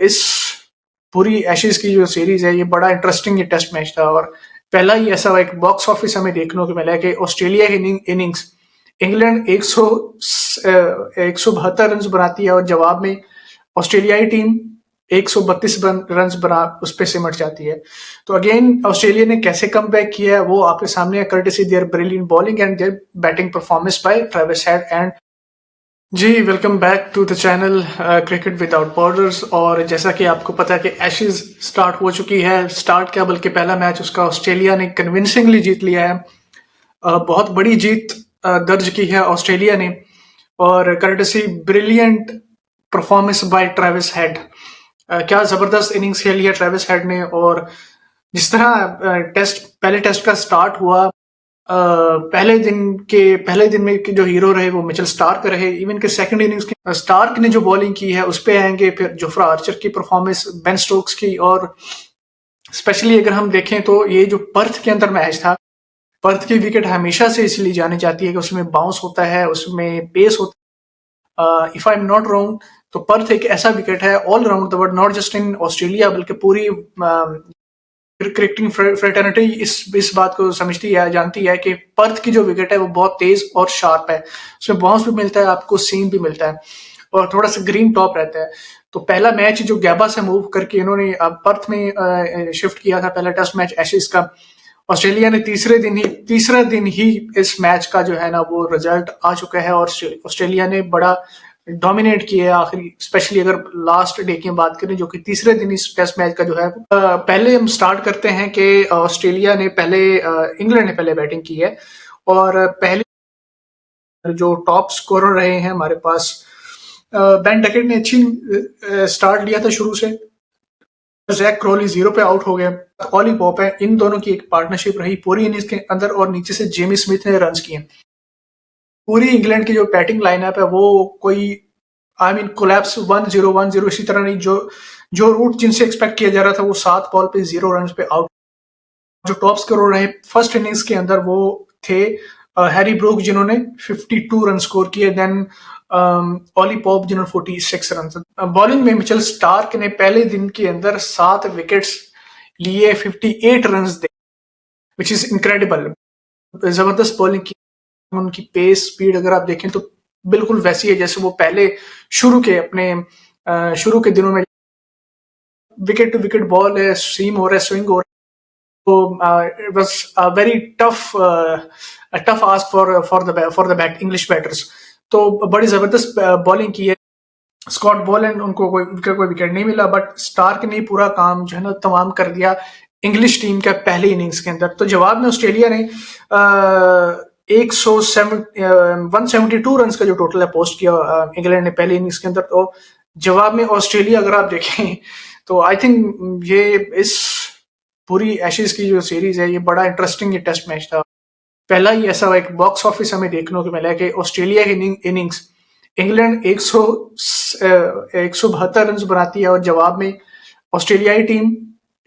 इस पूरी एशेज की जो सीरीज है ये बड़ा इंटरेस्टिंग ये टेस्ट मैच था और पहला ही ऐसा एक बॉक्स ऑफिस हमें देखने को मिला कि ऑस्ट्रेलिया की इनिंग्स इंग्लैंड 172 रन बनाती है और जवाब में ऑस्ट्रेलियाई टीम 132 रन बना उस पर सिमट जाती है। तो अगेन ऑस्ट्रेलिया ने कैसे कम बैक किया है वो आपके सामने है, courtesy their brilliant bowling and their batting performance by Travis Head and जी welcome back to the channel cricket without borders. और जैसा कि आपको पता है कि एशेज स्टार्ट हो चुकी है, स्टार्ट क्या बल्कि पहला मैच उसका ऑस्ट्रेलिया ने कन्विंसिंगली जीत लिया है। बहुत बड़ी जीत दर्ज की है ऑस्ट्रेलिया ने और courtesy brilliant performance by Travis head. क्या जबरदस्त इनिंग्स खेली है ट्रेविस हेड ने। और जिस तरह पहले टेस्ट का स्टार्ट हुआ, पहले दिन में जो हीरो रहे वो मिचेल स्टार्क रहे। इवन के सेकंड इनिंग्स के स्टार्क ने जो बॉलिंग की है उस पे आएंगे, फिर जोफ्रा आर्चर की परफॉर्मेंस, बेन स्टोक्स की। और स्पेशली अगर हम देखें तो ये जो पर्थ के अंदर मैच था, पर्थ की विकेट हमेशा से इसलिए जानी जाती है कि उसमें बाउंस होता है, उसमें पेस होता है। If I am not wrong तो पर्थ एक ऐसा विकेट है all around the world, not just in Australia बल्कि पूरी क्रिकेटिंग फ्रेटर्निटी इस बात को समझती है, जानती है कि पर्थ की जो विकेट है वो बहुत तेज और शार्प है, उसमें बाउंस भी मिलता है, आपको सीम भी मिलता है और थोड़ा सा ग्रीन टॉप रहता है। तो पहला मैच जो गैबा से मूव करके इन्होंने पर्थ में शिफ्ट किया था, पहला टेस्ट मैच एशेज का। ऑस्ट्रेलिया ने तीसरा दिन ही इस मैच का जो है ना वो रिजल्ट आ चुका है और ऑस्ट्रेलिया ने बड़ा डोमिनेट किया है आखिरी, स्पेशली अगर लास्ट डे की बात करें जो कि तीसरे दिन इस टेस्ट मैच का जो है। पहले हम स्टार्ट करते हैं कि ऑस्ट्रेलिया ने इंग्लैंड ने पहले बैटिंग की है और पहले जो टॉप स्कोरर रहे हैं हमारे पास, बेन डकेट ने अच्छी स्टार्ट लिया था शुरू से। जैक क्रॉली 0 पे आउट हो गए, ऑली पॉप है, इन दोनों की एक पार्टनरशिप रही पूरी इनिंग्स के अंदर और नीचे से जेमी स्मिथ ने रन किए। पूरी इंग्लैंड की जो बैटिंग लाइनअप है वो कोई कोलैप्स 1-0 इसी तरह नहीं, जो रूट जिनसे एक्सपेक्ट किया जा रहा था वो 7 बॉल पे 0 रन पे आउट। जो टॉप स्कोर रहे फर्स्ट इनिंग्स के अंदर वो थे हैरी ब्रूक जिन्होंने 52 रन स्कोर किए, देन ऑली पॉप जिन्होंने 46 रन। बॉलिंग में मिचेल स्टार्क ने पहले दिन के अंदर 7 विकेट्स लिए, 58 run they, which is incredible. जबरदस्त बॉलिंग की, उनकी पेस स्पीड अगर आप देखें तो बिल्कुल वैसी है जैसे वो पहले शुरू के दिनों में। विकेट टू विकेट बॉल है, सीम हो रहा है, स्विंग हो रहा है। तो it was a very tough ask for the bat English batters. तो बड़ी जबरदस्त बॉलिंग की है स्कॉट बॉलैंड, उनको कोई विकेट नहीं मिला, बट स्टार्क ने पूरा काम जो है ना तमाम कर दिया इंग्लिश टीम का पहले इनिंग्स के अंदर। तो जवाब में ऑस्ट्रेलिया ने 172 रन का जो टोटल है पोस्ट किया इंग्लैंड ने पहले इनिंग्स के अंदर। तो जवाब में ऑस्ट्रेलिया अगर आप देखें तो आई थिंक ये इस पूरी एशेज की जो सीरीज है ये बड़ा इंटरेस्टिंग ये टेस्ट मैच था। पहला ही ऐसा एक बॉक्स ऑफिस हमें देखने को मिला है कि ऑस्ट्रेलिया की इनिंग्स इंग्लैंड 172 रन बनाती है और जवाब में ऑस्ट्रेलियाई टीम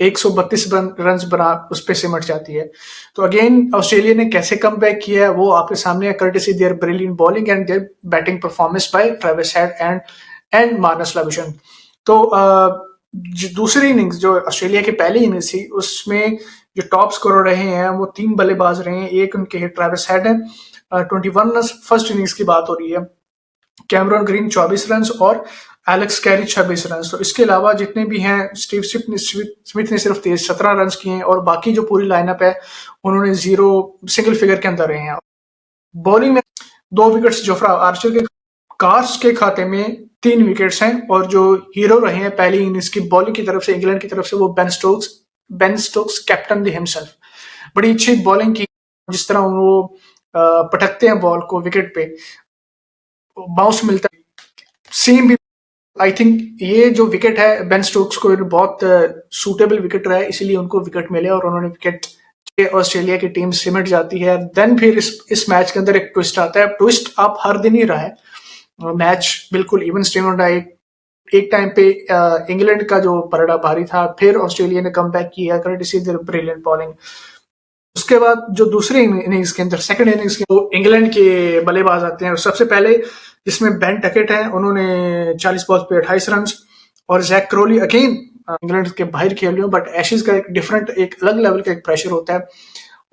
132 रन बना उस पर सिमट जाती है। तो अगेन ऑस्ट्रेलिया ने कैसे कम बैक किया है वो आपके सामने है, courtesy their brilliant bowling and their batting performance by Travis Head and Marnus Labuschagne. तो दूसरी इनिंग्स जो ऑस्ट्रेलिया की पहली इनिंग्स थी उसमें जो टॉप स्कोरर रहे हैं वो 3 बल्लेबाज रहे हैं। एक उनके ट्रेविस हेड है 21 रन, फर्स्ट इनिंग्स की बात हो रही है। कैमरॉन ग्रीन 24 रन और एलेक्स कैरी 26 रन। तो इसके अलावा जितने भी हैं, स्टीव स्मिथ ने सिर्फ 17 रन किए हैं और बाकी जो पूरी लाइनअप है उन्होंने सिंगल फिगर के अंदर रहे हैं। बॉलिंग में 2 विकेट्स जोफ्रा आर्चर के कार्स के खाते में 3 विकेट्स हैं और जो हीरो रहे हैं पहली इनिंग्स की बॉलिंग की तरफ से इंग्लैंड की तरफ से वो Ben Stokes captain the himself. बड़ी अच्छी बॉलिंग की, जिस तरह वो पटकते हैं बॉल को विकेट पे, बाउंस मिलता है, सेम भी। आई थिंक ये जो विकेट है बेन स्टोक्स को बहुत सूटेबल विकेट रहा है, इसीलिए उनको विकेट मिले और उन्होंने विकेट ऑस्ट्रेलिया की टीम सिमट जाती है। देन फिर इस मैच के अंदर एक ट्विस्ट आता है। ट्विस्ट आप हर दिन ही रहा है, मैच बिल्कुल इवन स्टेन रहा है। एक टाइम पे इंग्लैंड का जो पलड़ा भारी था, फिर ऑस्ट्रेलिया ने कम बैक किया कर्टेसी देयर ब्रिलियंट बॉलिंग। उसके बाद जो दूसरे इनिंग्स के अंदर, सेकंड इनिंग्स के इंग्लैंड के बल्लेबाज आते हैं। सबसे पहले जिसमें बेन डकेट है, उन्होंने 40 बॉल पे 28 रन और जैक क्रोली अगेन इंग्लैंड के बाहर खेल रहे हो, बट एशेज का एक डिफरेंट, एक अलग लेवल का एक प्रेशर होता है।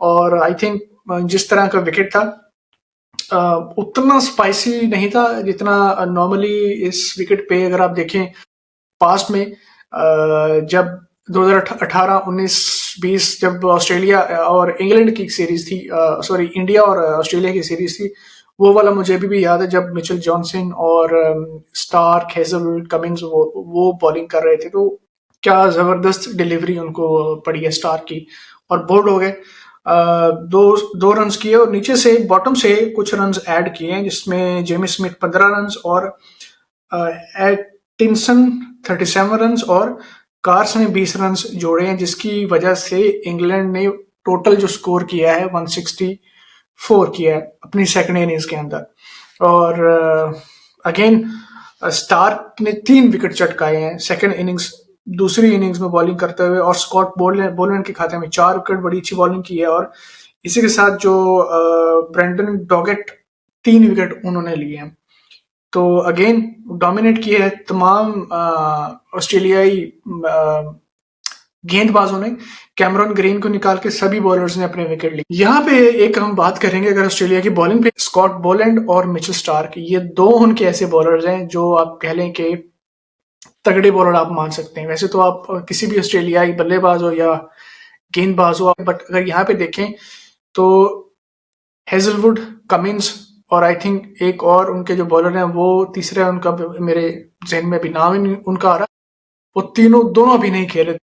और आई थिंक जिस तरह का विकेट था उतना स्पाइसी नहीं था जितना नॉर्मली इस विकेट पे अगर आप देखें पास्ट में जब 2018, 19, 20 जब ऑस्ट्रेलिया और इंग्लैंड की सीरीज थी, सॉरी इंडिया और ऑस्ट्रेलिया की सीरीज थी, वो वाला मुझे अभी भी याद है जब मिचेल जॉनसन और स्टार्क, हेजलवुड, कमिंस वो बॉलिंग कर रहे थे, तो क्या जबरदस्त डिलीवरी उनको पड़ी है स्टार्क की, और बोल्ड हो गए। दो दो रन किए और नीचे से बॉटम से कुछ रन ऐड किए हैं, जिसमें जेमी स्मिथ 15 रन और एटिनसन 37 रन और कार्स ने 20 रन जोड़े हैं, जिसकी वजह से इंग्लैंड ने टोटल जो स्कोर किया है 164 किया है अपनी सेकंड इनिंग्स के अंदर। और अगेन स्टार्क ने 3 विकेट चटकाए हैं सेकंड इनिंग्स, दूसरी इनिंग्स में बॉलिंग करते हुए, और स्कॉट बोलैंड के खाते में 4 विकेट, बड़ी अच्छी बॉलिंग की है। और इसी के साथ जो ब्रेंडन डॉगेट 3 विकेट उन्होंने लिए हैं। तो अगेन डोमिनेट किए हैं तमाम ऑस्ट्रेलियाई गेंदबाजों ने। कैमरन ग्रीन को निकाल के सभी बॉलर्स ने अपने विकेट लिए। यहाँ पे एक हम बात करेंगे अगर ऑस्ट्रेलिया की बॉलिंग पे, स्कॉट बोलैंड और मिचेल स्टार्क, ये दो उनके ऐसे बॉलर्स हैं जो आप कह लें कि तगड़े बॉलर आप मान सकते हैं। वैसे तो आप किसी भी ऑस्ट्रेलियाई बल्लेबाज हो या गेंदबाज हो, बट अगर यहाँ पे देखें तो हेजलवुड, कमिंस और आई थिंक एक और उनके जो बॉलर हैं वो तीसरा उनका मेरे जहन में भी नाम ही नहीं उनका आ रहा, वो तीनों दोनों अभी नहीं खेले।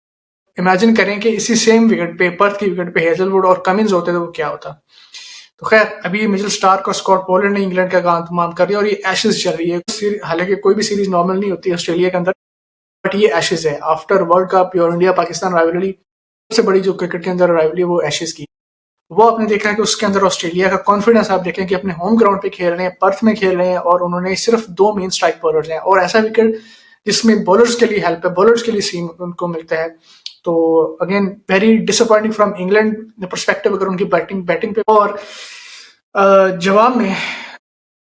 इमेजिन करें कि इसी सेम विकेट पे, पर्थ की विकेट पे हेजलवुड और कमिंस होते तो वो क्या होता। तो खैर अभी मिचेल स्टार्क और स्कॉट बोलैंड ने इंग्लैंड का काम तमाम कर दिया और ये एशेज चल रही है। हालांकि कोई भी सीरीज नॉर्मल नहीं होती ऑस्ट्रेलिया के अंदर, बट ये एशेज है आफ्टर वर्ल्ड कप और इंडिया पाकिस्तान राइवलरी, सबसे बड़ी जो क्रिकेट के अंदर राइवलरी है वो एशेज की। वो आपने देखा है कि उसके अंदर ऑस्ट्रेलिया का कॉन्फिडेंस आप देखें कि अपने होम ग्राउंड पे खेल रहे हैं, पर्थ में खेल रहे हैं, और उन्होंने सिर्फ 2 मेन स्ट्राइक बॉलर्स हैं और ऐसा विकेट जिसमें बॉलर्स के लिए हेल्प है, बॉलर्स के लिए सीम उनको मिलता है। तो again very disappointing from England perspective अगर उनकी बैटिंग पे। और जवाब में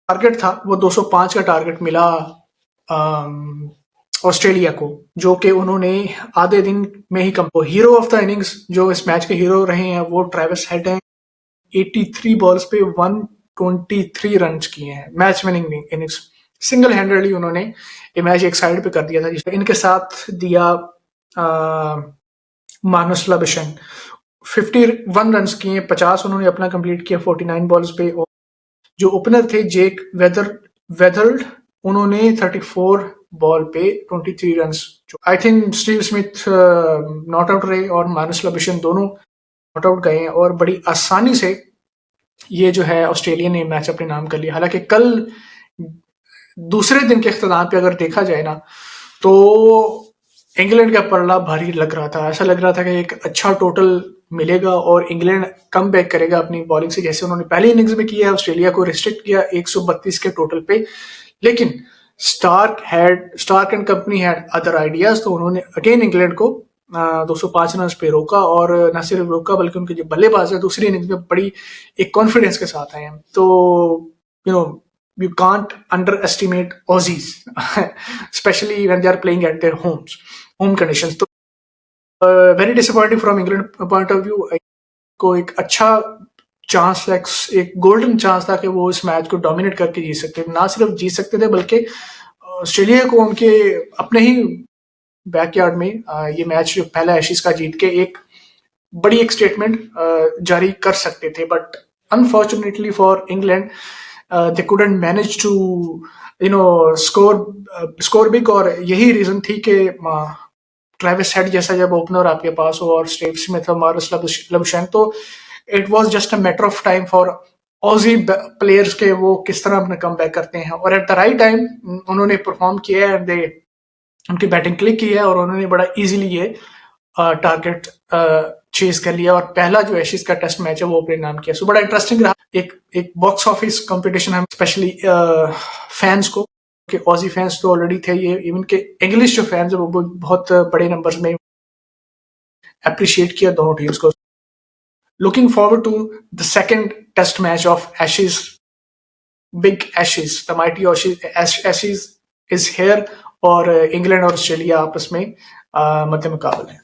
टारगेट था वो 205 का टारगेट मिला ऑस्ट्रेलिया को, जो कि उन्होंने आधे दिन में ही कम। हीरो ऑफ द इनिंग्स जो इस मैच के हीरो रहे हैं वो ट्रेविस हेड हैं। 83 बॉल्स पे 123 रन किए हैं, match winning innings, single handedly उन्होंने ये मैच एक साइड पे कर दिया था। जिसमें इनके साथ दिया मानुस लाबुशैन 51 रन किए, 50 उन्होंने अपना कंप्लीट किया 49 बॉल्स पे। और जो ओपनर थे जेक वेदर्ल्ड, उन्होंने 34 बॉल पे 23 run. I think Steve Smith not out रहे और मानुस लाबुशैन दोनों नॉट आउट गए हैं और बड़ी आसानी से ये जो है ऑस्ट्रेलिया ने मैच अपने नाम कर लिया। हालांकि कल दूसरे दिन के इख्तिताम पे अगर देखा जाए ना तो इंग्लैंड का पलड़ा भारी लग रहा था। ऐसा लग रहा था कि एक अच्छा टोटल मिलेगा और इंग्लैंड कम बैक करेगा अपनी बॉलिंग से, जैसे उन्होंने पहले इनिंग्स में किया है, ऑस्ट्रेलिया को रिस्ट्रिक्ट किया 132 के टोटल पे। लेकिन Starc and company had other ideas, तो उन्होंने अगेन इंग्लैंड को 205 रन पे रोका, और न सिर्फ रोका बल्कि उनके जो बल्लेबाज है दूसरी इनिंग्स में बड़ी एक कॉन्फिडेंस के साथ आए हैं। तो you know you can't underestimate Aussies, especially when they are playing at their home conditions. तो very disappointing from England point of view. को एक अच्छा चांस, एक गोल्डन चांस था कि वो इस मैच को डोमिनेट करके जीत सकते थे। ना सिर्फ जीत सकते थे बल्कि ऑस्ट्रेलिया को उनके अपने ही बैकयार्ड में ये मैच जो पहला एशेज का जीत के एक बड़ी एक स्टेटमेंट जारी कर सकते थे। But unfortunately for England they couldn't manage to score big, और यही रीजन थी कि ट्रेविस हेड जैसा जब ओपनर आपके पास हो और स्टीव स्मिथ और मारुस लाबुशैन, तो it was just a matter of time for Aussie players के वो किस तरह अपना कम बैक करते हैं। और एट द राइट टाइम उन्होंने परफॉर्म किया है, उनकी बैटिंग क्लिक की है और उन्होंने बड़ा इजीली ये टारगेट चेज कर लिया और पहला जो एशेज का टेस्ट मैच है वो अपने नाम किया। सो बड़ा इंटरेस्टिंग रहा, एक बॉक्स ऑफिस कंपटीशन है, स्पेशली फैंस को, कि ऑजी फैंस तो ऑलरेडी थे, ये इवन के इंग्लिश जो फैंस है वो बहुत बड़े नंबर्स में अप्रिशिएट किया दोनों टीम्स को। Looking forward to the second test match of Ashes, big Ashes, the mighty Ashes is here और इंग्लैंड और ऑस्ट्रेलिया आपस में मध्य मुकाबले हैं।